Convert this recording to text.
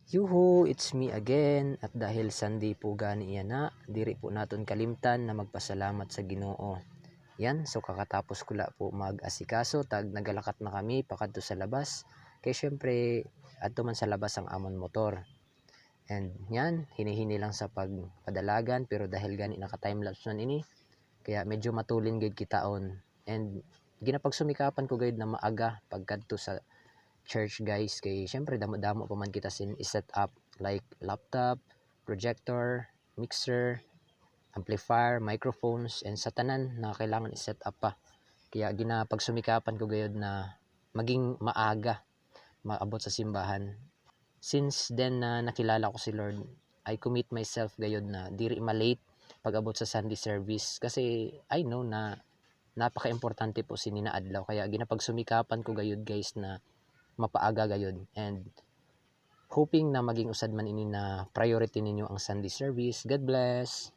Yuhu, it's me again. At dahil Sunday po gani iyan na, diri po naton kalimtan na magpasalamat sa Ginoo. Yan, so kakatapos ko la po mag-asikaso, tag nagalakat na kami pakadto sa labas. Kaya syempre, adto man sa labas ang amon motor. And yan, hinihini lang sa pagpadalagan, pero dahil gani naka-timelapse man ini, kaya medyo matulin gid kitaon. And ginapagsumikapan ko gayud na maaga pagkadto sa church guys, kay syempre damo-damo pa man kita sin i-set up like laptop, projector, mixer, amplifier, microphones, and sa tanan na kailangan i-set up pa. Kaya ginapagsumikapan ko gayud na maging maaga maabot sa simbahan. Since then na nakilala ko si Lord, I commit myself gayud na diri ma-late pag-abot sa Sunday service, kasi I know na napaka-importante po sini na adlaw, kaya ginapagsumikapan ko gayud guys na mapaaga gayud, and hoping na maging usad man ini na priority ninyo ang Sunday service. God bless.